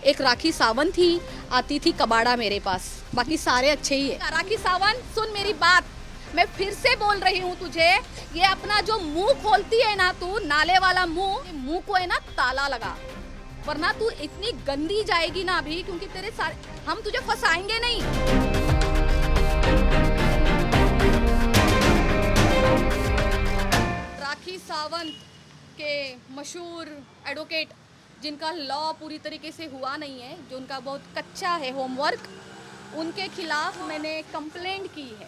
एक राखी सावंत थी, आती थी कबाड़ा मेरे पास, बाकी सारे अच्छे ही है। राखी सावंत सुन मेरी बात, मैं फिर से बोल रही हूँ तुझे, ये अपना जो मुंह खोलती है ना तू, नाले वाला मुंह को है ना ताला लगा, वरना तू इतनी गंदी जाएगी ना अभी, क्योंकि तेरे सारे हम तुझे फंसाएंगे नहीं। राखी सावंत के मशहूर एडवोकेट जिनका लॉ पूरी तरीके से हुआ नहीं है, जो उनका बहुत कच्चा है होमवर्क, उनके खिलाफ मैंने कंप्लेंट की है।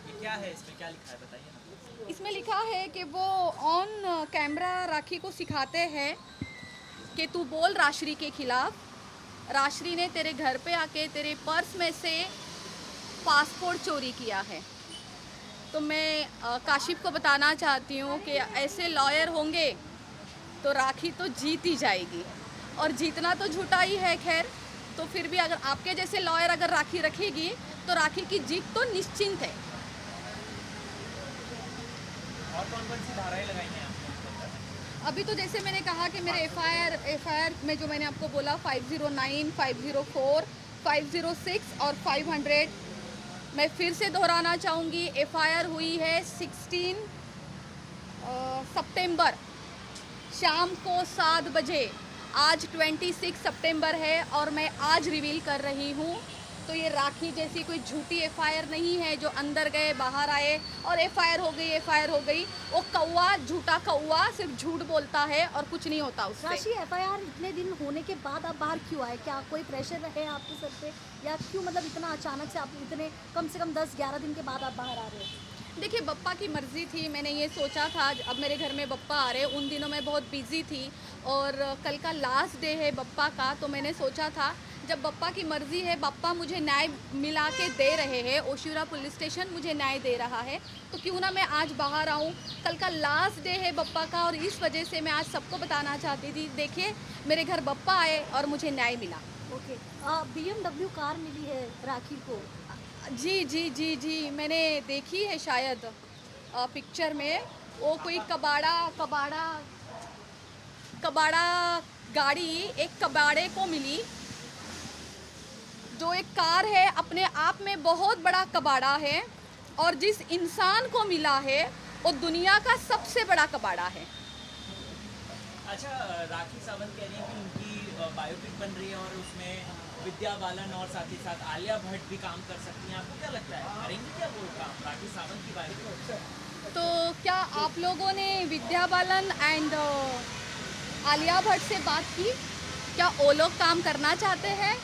ये क्या है, इसमें क्या लिखा है बताइए ना। इसमें लिखा है कि वो ऑन कैमरा राखी को सिखाते हैं कि तू बोल राश्री के खिलाफ। राश्री ने तेरे घर पे आके तेरे पर्स में से पासपोर्ट चोरी किया है। तो मैं काशिफ को बताना चाहती हूँ कि ऐसे लॉयर होंगे तो राखी तो जीत ही जाएगी, और जीतना तो झूठा ही है। खैर, तो फिर भी अगर आपके जैसे लॉयर अगर राखी रखेगी तो राखी की जीत तो निश्चिंत है। और कौन कौन सी धाराएं लगाई हैं आपने? अभी तो जैसे मैंने कहा कि मेरे एफआईआर में जो मैंने आपको बोला 509, 504, 506 और 500, मैं फिर से दोहराना चाहूँगी। एफआईआर हुई है 16 सितंबर शाम को 7 बजे। आज 26 सितंबर है और मैं आज रिवील कर रही हूँ। तो ये राखी जैसी कोई झूठी एफआईआर नहीं है जो अंदर गए बाहर आए और एफआईआर हो गई। वो कौवा, झूठा कौवा सिर्फ झूठ बोलता है और कुछ नहीं होता उससे। राशि, एफआईआर इतने दिन होने के बाद आप बाहर क्यों आए? क्या कोई प्रेशर है आपके सर पे, या क्यों मतलब इतना अचानक से आप इतने कम से कम 10-11 दिन के बाद आप बाहर आ रहे हो? देखिए, बप्पा की मर्ज़ी थी। मैंने ये सोचा था अब मेरे घर में बप्पा आ रहे, उन दिनों मैं बहुत बिज़ी थी और कल का लास्ट डे है बप्पा का। तो मैंने सोचा था जब बप्पा की मर्ज़ी है, बप्पा मुझे न्याय मिला के दे रहे हैं, ओशिवरा पुलिस स्टेशन मुझे न्याय दे रहा है, तो क्यों ना मैं आज बाहर आऊँ। कल का लास्ट डे है बप्पा का और इस वजह से मैं आज सबको बताना चाहती थी, देखिए मेरे घर बप्पा आए और मुझे न्याय मिला। ओके, BMW कार मिली है राखी को। जी, मैंने देखी है शायद पिक्चर में। वो कोई कबाड़ा गाड़ी एक कबाड़े को मिली। जो एक कार है अपने आप में बहुत बड़ा कबाड़ा है, और जिस इंसान को मिला है वो दुनिया का सबसे बड़ा कबाड़ा है। अच्छा, राखी सावंत कह रही है कि उनकी बायोपिक बन रही है और उसमें विद्या बालन और साथ ही साथ आलिया भट्ट भी काम कर सकती हैं। आपको क्या लगता है, करेंगी क्या वो काम, राखी सावंत की बायोपिक? तो क्या आप लोगों ने विद्या बालन एंड आलिया भट्ट से बात की? क्या वो लोग काम करना चाहते हैं?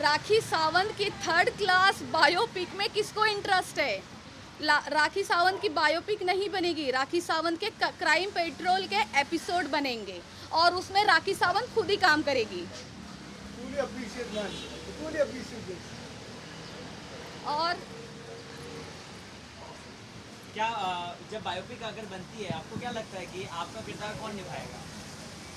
राखी सावंत की 3rd क्लास बायोपिक में किसको इंटरेस्ट है? राखी सावंत की बायोपिक नहीं बनेगी, राखी सावंत के क्राइम पेट्रोल के एपिसोड बनेंगे और उसमें राखी सावंत खुद ही काम करेगी। और क्या जब बायोपिक अगर बनती है, आपको क्या लगता है कि आपका किरदार कौन निभाएगा?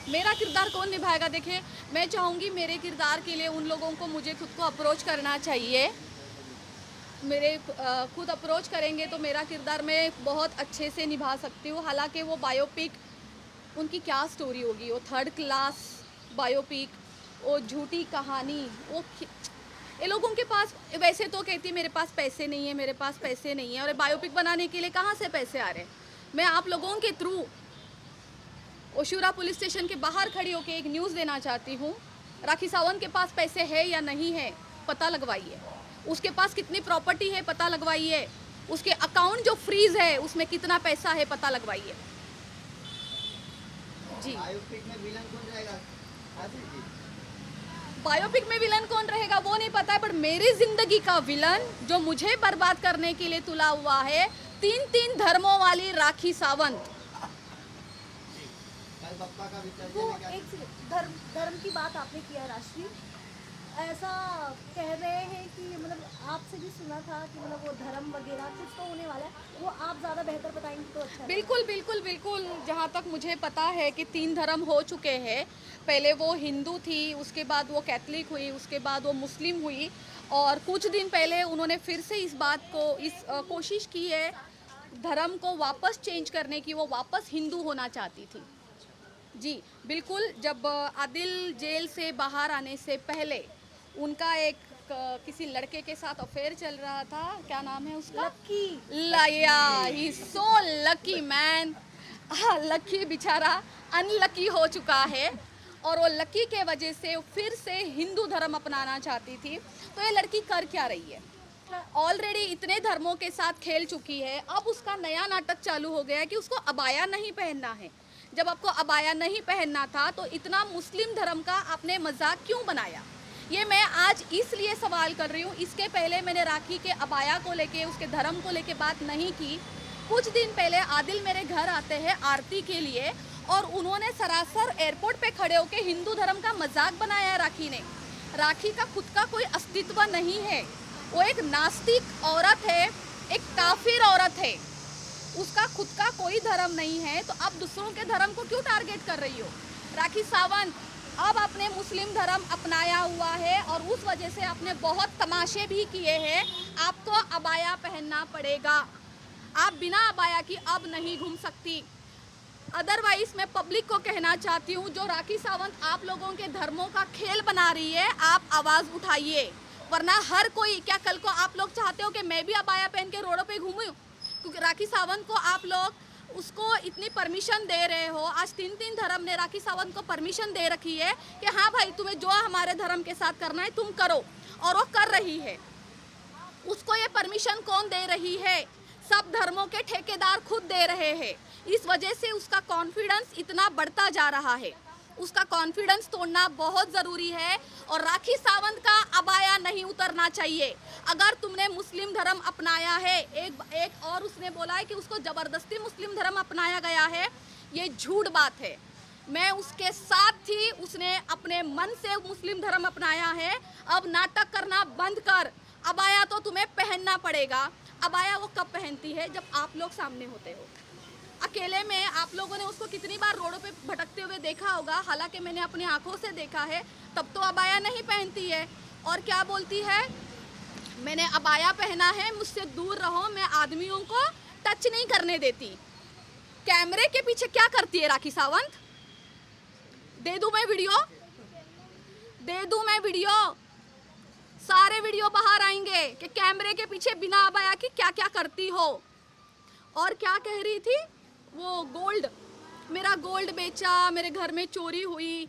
मेरा किरदार कौन निभाएगा? देखिए, मैं चाहूँगी मेरे किरदार के लिए उन लोगों को मुझे खुद को अप्रोच करना चाहिए। मेरे खुद अप्रोच करेंगे तो मेरा किरदार मैं बहुत अच्छे से निभा सकती हूँ। हालांकि वो बायोपिक, उनकी क्या स्टोरी होगी, वो 3rd क्लास बायोपिक, वो झूठी कहानी, वो ये लोगों के पास वैसे तो कहती है मेरे पास पैसे नहीं है, मेरे पास पैसे नहीं है, और बायोपिक बनाने के लिए कहाँ से पैसे आ रहे हैं? मैं आप लोगों के थ्रू ओशिवरा पुलिस स्टेशन के बाहर खड़ी होकर एक न्यूज़ देना चाहती हूँ। राखी सावंत के पास पैसे है या नहीं है, पता लगवाइए। उसके पास कितनी प्रॉपर्टी है, पता लगवाइए। उसके अकाउंट जो फ्रीज है उसमें कितना पैसा है, पता लगवाइए। जी, बायोपिक में विलन कौन रहेगा? बायोपिक में विलन कौन रहेगा वो नहीं पता है, पर मेरी जिंदगी का विलन जो मुझे बर्बाद करने के लिए तुला हुआ है, 3 धर्मों वाली राखी सावंत। बप्पा का विसर्जन वो है क्या? एक धर्म की बात आपने किया राशि, ऐसा कह रहे हैं कि मतलब आपसे भी सुना था कि मतलब वो धर्म वगैरह कुछ तो होने वाला है, वो आप ज़्यादा बेहतर बताएंगे तो अच्छा है। बिल्कुल। जहाँ तक मुझे पता है कि 3 धर्म हो चुके हैं। पहले वो हिंदू थी, उसके बाद वो कैथलिक हुई, उसके बाद वो मुस्लिम हुई, और कुछ दिन पहले उन्होंने फिर से इस बात को कोशिश की है धर्म को वापस चेंज करने की। वो वापस हिंदू होना चाहती थी। जी बिल्कुल। जब आदिल जेल से बाहर आने से पहले उनका एक किसी लड़के के साथ अफेयर चल रहा था। क्या नाम है उसका? लकी। लाया। ही सो लकी मैन। लकी बेचारा अनलकी हो चुका है और वो लकी के वजह से फिर से हिंदू धर्म अपनाना चाहती थी। तो ये लड़की कर क्या रही है? ऑलरेडी इतने धर्मों के साथ खेल चुकी है। अब उसका नया नाटक चालू हो गया है कि उसको अबाया नहीं पहनना है। जब आपको अबाया नहीं पहनना था तो इतना मुस्लिम धर्म का आपने मजाक क्यों बनाया? ये मैं आज इसलिए सवाल कर रही हूँ। इसके पहले मैंने राखी के अबाया को लेके, उसके धर्म को लेके बात नहीं की। कुछ दिन पहले आदिल मेरे घर आते हैं आरती के लिए और उन्होंने सरासर एयरपोर्ट पे खड़े होकर हिंदू धर्म का मजाक बनाया है राखी ने। राखी का खुद का कोई अस्तित्व नहीं है। वो एक नास्तिक औरत है, एक काफिर औरत है। उसका खुद का कोई धर्म नहीं है, तो अब दूसरों के धर्म को क्यों टारगेट कर रही हो? राखी सावंत, अब आपने मुस्लिम धर्म अपनाया हुआ है और उस वजह से आपने बहुत तमाशे भी किए हैं। आपको अबाया पहनना पड़ेगा। आप बिना अबाया की अब नहीं घूम सकती। अदरवाइज मैं पब्लिक को कहना चाहती हूँ, जो राखी सावंत आप लोगों के धर्मों का खेल बना रही है, आप आवाज़ उठाइए। वरना हर कोई, क्या कल को आप लोग चाहते हो कि मैं भी अबाया पहन के रोडों पे घूमूं? क्योंकि राखी सावंत को आप लोग उसको इतनी परमिशन दे रहे हो। आज 3 धर्म ने राखी सावंत को परमिशन दे रखी है कि हाँ भाई, तुम्हें जो हमारे धर्म के साथ करना है तुम करो, और वो कर रही है। उसको ये परमिशन कौन दे रही है? सब धर्मों के ठेकेदार खुद दे रहे हैं। इस वजह से उसका कॉन्फिडेंस इतना बढ़ता जा रहा है। उसका कॉन्फिडेंस तोड़ना बहुत ज़रूरी है और राखी सावंत का अबाया नहीं उतरना चाहिए। अगर तुमने मुस्लिम धर्म अपनाया है, एक और उसने बोला है कि उसको ज़बरदस्ती मुस्लिम धर्म अपनाया गया है, ये झूठ बात है। मैं उसके साथ थी, उसने अपने मन से मुस्लिम धर्म अपनाया है। अब नाटक करना बंद कर। अबाया तो तुम्हें पहनना पड़ेगा। अबाया वो कब पहनती है? जब आप लोग सामने होते हो। अकेले में आप लोगों ने उसको कितनी बार रोडों पे भटकते हुए देखा होगा, हालांकि मैंने अपनी आंखों से देखा है। तब तो अबाया नहीं पहनती है और क्या बोलती है, मैंने अबाया पहना है, मुझसे दूर रहो, मैं आदमियों को टच नहीं करने देती। कैमरे के पीछे क्या करती है राखी सावंत? दे दूं मैं वीडियो? दे दूं मैं वीडियो? सारे वीडियो बाहर आएंगे कि कैमरे के पीछे बिना अबाया की क्या क्या करती हो। और क्या कह रही थी वो? गोल्ड, मेरा गोल्ड बेचा, मेरे घर में चोरी हुई।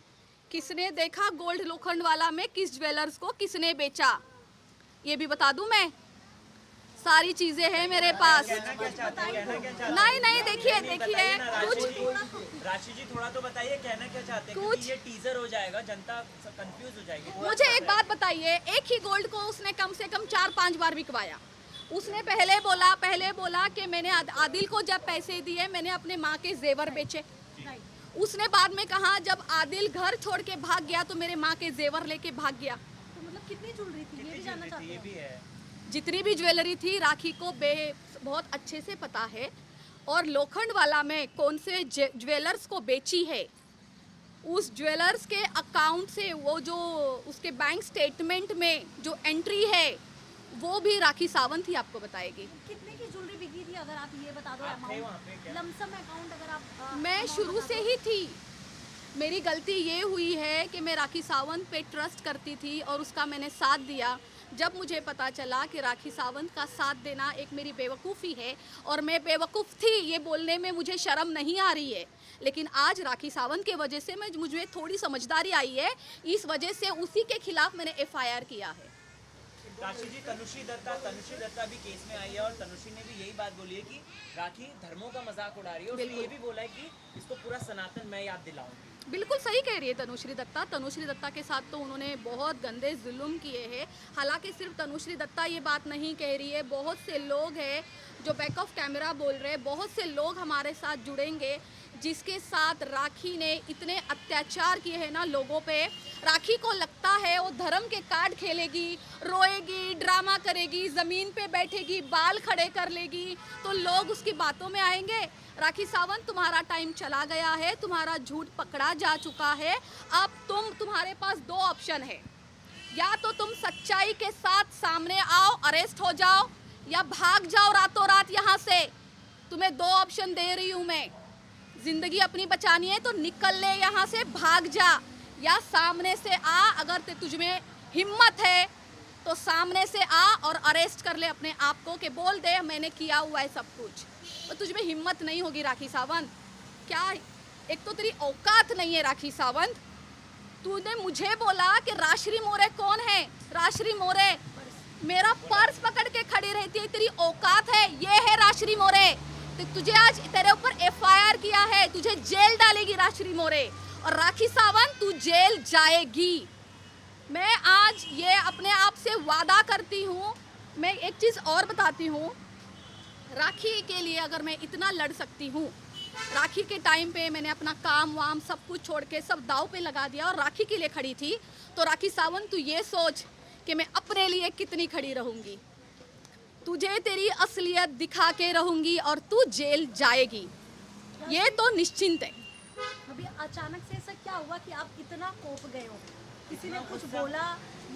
किसने देखा गोल्ड लोखंड वाला में किस ज्वेलर्स को किसने बेचा? ये भी बता दूं मैं। सारी चीजें हैं मेरे पास। नहीं देखिए कुछ राशि जी थोड़ा तो बताइए, कहना क्या चाहते हैं? क्योंकि ये टीजर हो जाएगा, जनता कंफ्यूज हो जाएगी। मुझे एक बात बताइए, एक ही गोल्ड को उसने कम से कम 4-5 बार बिकवाया। उसने पहले बोला कि मैंने आदिल को जब पैसे दिए मैंने अपने माँ के जेवर बेचे। उसने बाद में कहा जब आदिल घर छोड़ के भाग गया तो मेरे माँ के जेवर लेके भाग गया। तो मतलब कितनी ज्वेलरी थी, ये भी जानना चाहते ये भी हैं। है। जितनी भी ज्वेलरी थी राखी को बहुत अच्छे से पता है। और लोखंड वाला में कौन से ज्वेलर्स को बेची है, उस ज्वेलर्स के अकाउंट से वो जो उसके बैंक स्टेटमेंट में जो एंट्री है वो भी राखी सावंत ही आपको बताएगी। कितने की ज्वेलरी बिकी थी, अगर आप ये बता दो अमाउंट, लमसम अकाउंट अगर आप। मैं शुरू से ही थी। मेरी गलती ये हुई है कि मैं राखी सावंत पे ट्रस्ट करती थी और उसका मैंने साथ दिया। जब मुझे पता चला कि राखी सावंत का साथ देना एक मेरी बेवकूफ़ी है और मैं बेवकूफ़ थी, ये बोलने में मुझे शर्म नहीं आ रही है। लेकिन आज राखी सावंत के वजह से मुझे थोड़ी समझदारी आई है। इस वजह से उसी के खिलाफ मैंने FIR किया है। राशि जी, तनुश्री दत्ता भी केस में आई है और तनुश्री ने भी यही बात बोली है कि राखी धर्मों का मजाक उड़ा रही है। उसने ये भी बोला है कि इसको पूरा सनातन मैं याद दिलाऊंगी। बिल्कुल सही कह रही है तनुश्री दत्ता के साथ तो उन्होंने बहुत गंदे जुल्म किए हैं। हालांकि सिर्फ तनुश्री दत्ता ये बात नहीं कह रही है, बहुत से लोग हैं जो बैक ऑफ कैमरा बोल रहे हैं। बहुत से लोग हमारे साथ जुड़ेंगे जिसके साथ राखी ने इतने अत्याचार किए हैं ना लोगों पे। राखी को लगता है वो धर्म के कार्ड खेलेगी, रोएगी, ड्रामा करेगी, ज़मीन पे बैठेगी, बाल खड़े कर लेगी तो लोग उसकी बातों में आएंगे। राखी सावंत, तुम्हारा टाइम चला गया है, तुम्हारा झूठ पकड़ा जा चुका है। अब तुम्हारे पास 2 ऑप्शन है, या तो तुम सच्चाई के साथ सामने आओ, अरेस्ट हो जाओ, या भाग जाओ रातों रात यहाँ से। तुम्हें 2 ऑप्शन दे रही हूँ मैं। जिंदगी अपनी बचानी है तो निकल ले यहाँ से, भाग जा, या सामने से आ। अगर तुझ में हिम्मत है तो सामने से आ और अरेस्ट कर ले अपने आप को, कि बोल दे मैंने किया हुआ है सब कुछ। तो तुझ में हिम्मत नहीं होगी राखी सावंत, क्या एक तो तेरी औकात नहीं है राखी सावंत। तूने मुझे बोला कि राश्री मोरे कौन है, राश्री मोरे मेरा पर्स पकड़ के खड़ी रहती है, तेरी औकात है, ये है राश्री मोरे। तो तुझे आज तेरे ऊपर एफआईआर किया है, तुझे जेल डालेगी राश्री मोरे, और राखी सावंत तू जेल जाएगी। मैं आज ये अपने आप से वादा करती हूँ। मैं एक चीज़ और बताती हूँ, राखी के लिए अगर मैं इतना लड़ सकती हूँ, राखी के टाइम पे मैंने अपना काम वाम सब कुछ छोड़ के सब दाव पे लगा दिया और राखी के लिए खड़ी थी, तो राखी सावंत तू ये सोच कि मैं अपने लिए कितनी खड़ी रहूँगी। तुझे तेरी असलियत दिखा के रहूँगी और तू जेल जाएगी, ये तो निश्चिंत है। अभी अचानक से ऐसा क्या हुआ कि आप इतना कोप गए हो? किसी ने कुछ बोला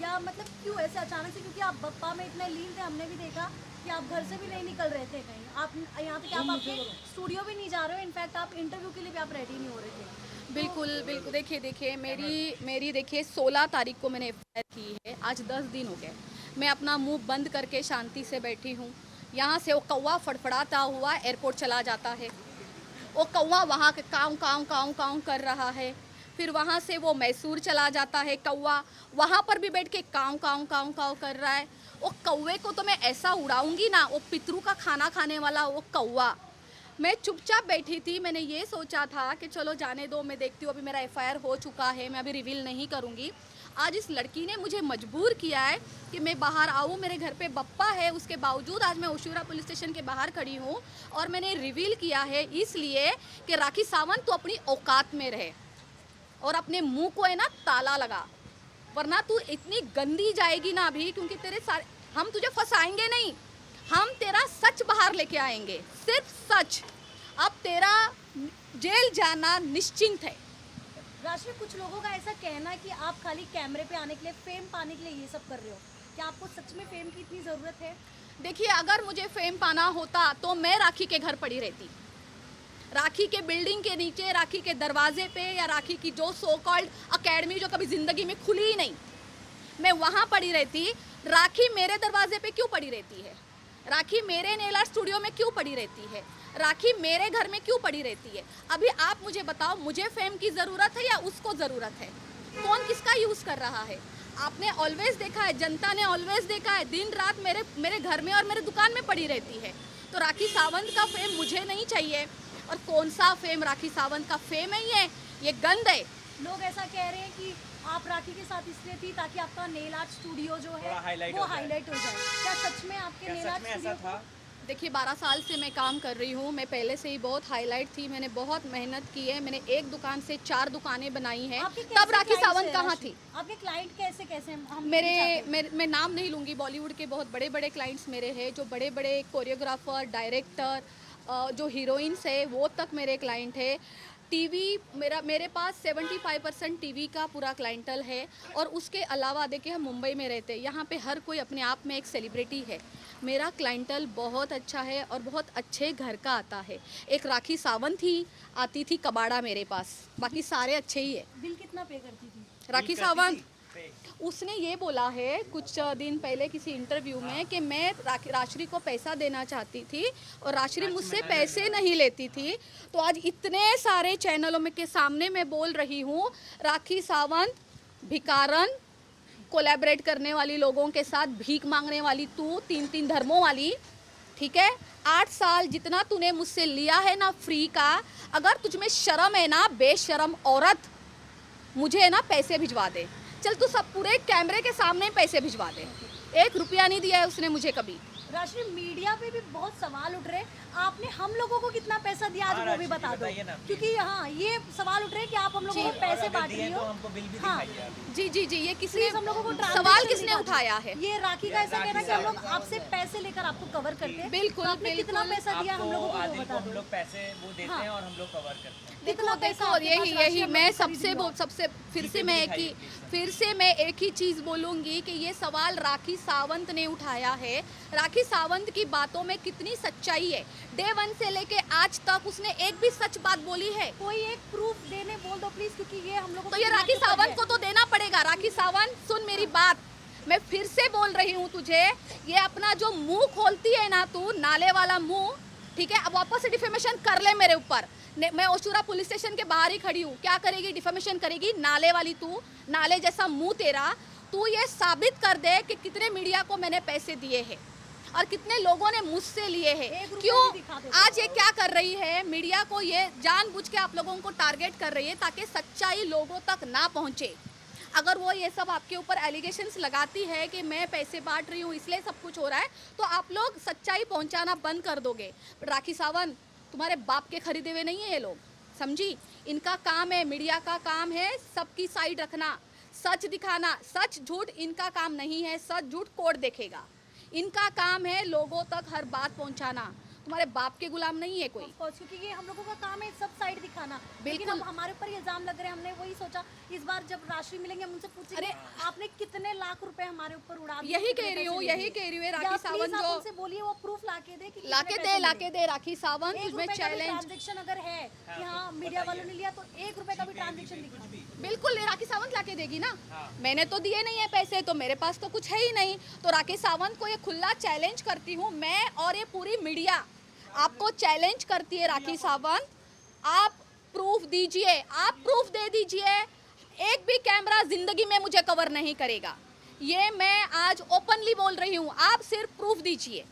या मतलब क्यों ऐसे अचानक से? क्योंकि आप बप्पा में इतने लीन थे, हमने भी देखा कि आप घर से भी नहीं निकल रहे थे कहीं, आप यहाँ तक आप आपके स्टूडियो भी नहीं जा रहे हो, इनफैक्ट आप इंटरव्यू के लिए भी आप रेडी नहीं हो रहे थे। बिल्कुल बिल्कुल, देखिए मेरी देखिए 16 तारीख को मैंने एफआईआर की है, आज 10 दिन हो गए। मैं अपना मुंह बंद करके शांति से बैठी हूँ। यहाँ से वो कौवा फड़फड़ाता हुआ एयरपोर्ट चला जाता है, वो कौवा वहाँ के काऊ काऊ काऊ काऊ कर रहा है, फिर वहाँ से वो मैसूर चला जाता है कौवा, वहाँ पर भी बैठ के काऊ काऊ काऊ काऊ कर रहा है। वो कौवे को तो मैं ऐसा उड़ाऊंगी ना, वो पितरू का खाना खाने वाला वो कौवा। मैं चुपचाप बैठी थी, मैंने ये सोचा था कि चलो जाने दो, मैं देखती हूँ, अभी मेरा एफआईआर हो चुका है, मैं अभी रिवील नहीं करूँगी। आज इस लड़की ने मुझे मजबूर किया है कि मैं बाहर आऊँ, मेरे घर पे बप्पा है, उसके बावजूद आज मैं ओशुरा पुलिस स्टेशन के बाहर खड़ी हूँ और मैंने रिवील किया है इसलिए कि राखी सावंत तो अपनी औकात में रहे और अपने मुंह को है ना ताला लगा, वरना तू इतनी गंदी जाएगी ना अभी, क्योंकि तेरे सारे हम तुझे फंसाएंगे नहीं, हम तेरा सच बाहर लेके आएंगे, सिर्फ सच। अब तेरा जेल जाना निश्चिंत है। राशि, कुछ लोगों का ऐसा कहना है कि आप खाली कैमरे पे आने के लिए, फेम पाने के लिए ये सब कर रहे हो, क्या आपको सच में फेम की इतनी ज़रूरत है? देखिए, अगर मुझे फेम पाना होता तो मैं राखी के घर पड़ी रहती, राखी के बिल्डिंग के नीचे, राखी के दरवाजे पे, या राखी की जो सो कॉल्ड अकेडमी जो कभी ज़िंदगी में खुली ही नहीं, मैं वहाँ पड़ी रहती। राखी मेरे दरवाजे पे क्यों पड़ी रहती है? राखी मेरे नेल आर्ट स्टूडियो में क्यों पड़ी रहती है? राखी मेरे घर में क्यों पड़ी रहती है? अभी आप मुझे बताओ, मुझे फेम की ज़रूरत है या उसको ज़रूरत है? कौन किसका यूज़ कर रहा है? आपने ऑलवेज देखा है, जनता ने ऑलवेज देखा है, दिन रात मेरे घर में और मेरे दुकान में पड़ी रहती है। तो राखी सावंत का फेम मुझे नहीं चाहिए। और कौन सा फेम राखी सावंत का फेम है? ये गंद है। लोग ऐसा कह रहे हैं कि आप राखी के साथ इसलिए थी ताकि आपका नेल आर्ट स्टूडियो जो है वो हाईलाइट हो जाए। क्या सच में आपके नेल आर्ट स्टूडियो था? देखिए, 12 साल से मैं काम कर रही हूँ, मैं पहले से ही बहुत हाईलाइट थी, मैंने बहुत मेहनत की है, मैंने एक दुकान से 4 दुकानें बनाई हैं। तब राखी सावंत कहाँ थी? आपके क्लाइंट कैसे मैं नाम नहीं लूँगी, बॉलीवुड के बहुत बड़े बड़े क्लाइंट्स मेरे हैं, जो बड़े बड़े कोरियोग्राफर, डायरेक्टर, जो हीरोइंस है वो तक मेरे क्लाइंट है। टीवी मेरे पास 75% टीवी का पूरा क्लाइंटल है। और उसके अलावा देखिए, हम मुंबई में रहते हैं, यहाँ पे हर कोई अपने आप में एक सेलिब्रिटी है। मेरा क्लाइंटल बहुत अच्छा है और बहुत अच्छे घर का आता है। एक राखी सावंत ही आती थी कबाड़ा मेरे पास, बाकी सारे अच्छे ही है। बिल कितना पे करती थी राखी सावंत? उसने ये बोला है कुछ दिन पहले किसी इंटरव्यू में कि मैं राश्री को पैसा देना चाहती थी और राश्री मुझसे पैसे नहीं लेती थी। तो आज इतने सारे चैनलों में के सामने मैं बोल रही हूँ, राखी सावंत भिकारन, कोलैबोरेट करने वाली लोगों के साथ भीख मांगने वाली तू, 3 धर्मों वाली, ठीक है? 8 साल जितना तूने मुझसे लिया है ना फ्री का, अगर तुझ में शर्म है ना, बेशर्म औरत, मुझे है ना पैसे भिजवा दे। चल, तू सब पूरे कैमरे के सामने पैसे भिजवा दे। 1 रुपया नहीं दिया है उसने मुझे कभी। राशि, मीडिया पे भी बहुत सवाल उठ रहे हैं, आपने हम लोगों को कितना पैसा दिया आज वो भी बता दो, क्योंकि हाँ ये सवाल उठ रहे हैं कि आप हम लोगों को पैसे बांट रही हो। हमको बिल भी हाँ दिखाइए। जी, ये किसने, हम लोगों को सवाल किसने उठाया है? ये राखी का ऐसा कहना कि हम लोग आपसे पैसे लेकर आपको कवर करते हैं। बिल्कुल, आपने कितना पैसा दिया हम लोगों को वो बता हम दो। लोग पैसे वो देते हैं और हम लोग कवर करते हैं। देखो यही मैं सबसे फिर से मैं एक ही चीज़ बोलूँगी कि ये सवाल राखी सावंत ने उठाया है। राखी राखी सावंत की बातों में कितनी सच्चाई है। डे 1 से लेके आज तक उसने एक भी सच बात बोली है? कोई एक प्रूफ देने बोल दो प्लीज, क्योंकि ये हम लोगों तो ये राखी सावंत को तो देना पड़ेगा। राखी सावंत सुन मेरी बात, मैं फिर से बोल रही हूँ तुझे, ये अपना जो मुंह खोलती है ना तू, नाले वाला मुंह, ठीक है, अब वापस से डिफेमेशन कर ले मेरे ऊपर। मैं ओशुरा पुलिस स्टेशन के बाहर ही खड़ी हूँ, क्या करेगी? डिफेमेशन करेगी। नाले वाली तू, नाले जैसा मुंह तेरा, तू ये साबित कर दे कि कितने मीडिया को मैंने पैसे दिए हैं और कितने लोगों ने मुझसे लिए हैं। क्यों आज ये क्या कर रही है? मीडिया को ये जानबूझ के आप लोगों को टारगेट कर रही है ताकि सच्चाई लोगों तक ना पहुंचे। अगर वो ये सब आपके ऊपर एलिगेशंस लगाती है कि मैं पैसे बांट रही हूँ इसलिए सब कुछ हो रहा है, तो आप लोग सच्चाई पहुंचाना बंद कर दोगे। राखी सावंत, तुम्हारे बाप के खरीदे हुए नहीं है ये लोग, समझी? इनका काम है, मीडिया का काम है सबकी साइड रखना, सच दिखाना। सच झूठ इनका काम नहीं है, सच झूठ कोर्ट देखेगा। इनका काम है लोगों तक हर बात पहुंचाना। तुम्हारे बाप के गुलाम नहीं है कोई। क्योंकि ये हम लोगों का काम है सब साइड दिखाना। लेकिन अब हमारे ऊपर ये इल्जाम लग रहे हैं, हमने वही सोचा इस बार जब राशि मिलेंगे हम उनसे पूछेंगे, अरे आपने कितने लाख रुपए हमारे ऊपर उड़ा दिए। यही कह रही हूँ राखी सावंत जो उनसे बोलिए वो प्रूफ लाके दे कि लाके दे राखी सावंत, तुझमें चैलेंज। ट्रांजैक्शन अगर है कि हाँ मीडिया वालों ने लिया तो 1 रुपए का भी ट्रांजैक्शन दिखा। बिल्कुल राखी सावंत लाके देगी ना। मैंने तो दिए नहीं है पैसे, तो मेरे पास तो कुछ है ही नहीं। तो राखी सावंत को ये खुला चैलेंज करती हूँ मैं, और ये पूरी मीडिया आपको चैलेंज करती है। राखी सावंत, आप प्रूफ दीजिए, आप प्रूफ दे दीजिए। एक भी कैमरा जिंदगी में मुझे कवर नहीं करेगा, ये मैं आज ओपनली बोल रही हूँ। आप सिर्फ प्रूफ दीजिए।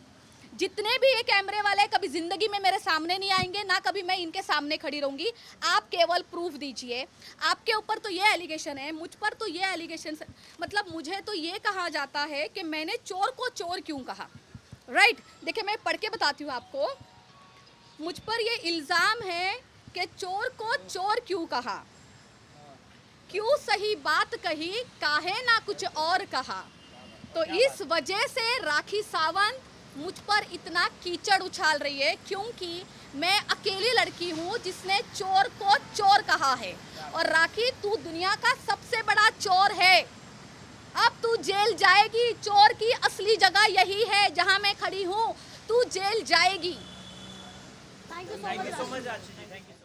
जितने भी ये कैमरे वाले कभी जिंदगी में मेरे सामने नहीं आएंगे, ना कभी मैं इनके सामने खड़ी रहूंगी। आप केवल प्रूफ दीजिए। आपके ऊपर तो ये एलिगेशन है, मुझ पर तो ये एलिगेशन, मतलब मुझे तो ये कहा जाता है कि मैंने चोर को चोर क्यों कहा। राइट, देखिए मैं पढ़ के बताती हूँ आपको। मुझ पर ये इल्ज़ाम है कि चोर को चोर क्यों कहा, क्यों सही बात कही, काहे ना कुछ और कहा। तो इस वजह से राखी सावंत मुझ पर इतना कीचड़ उछाल रही है, क्योंकि मैं अकेली लड़की हूँ जिसने चोर को चोर कहा है। और राखी, तू दुनिया का सबसे बड़ा चोर है। अब तू जेल जाएगी। चोर की असली जगह यही है जहां मैं खड़ी हूं। तू जेल जाएगी। Thank you so much Ashish ji, thank you.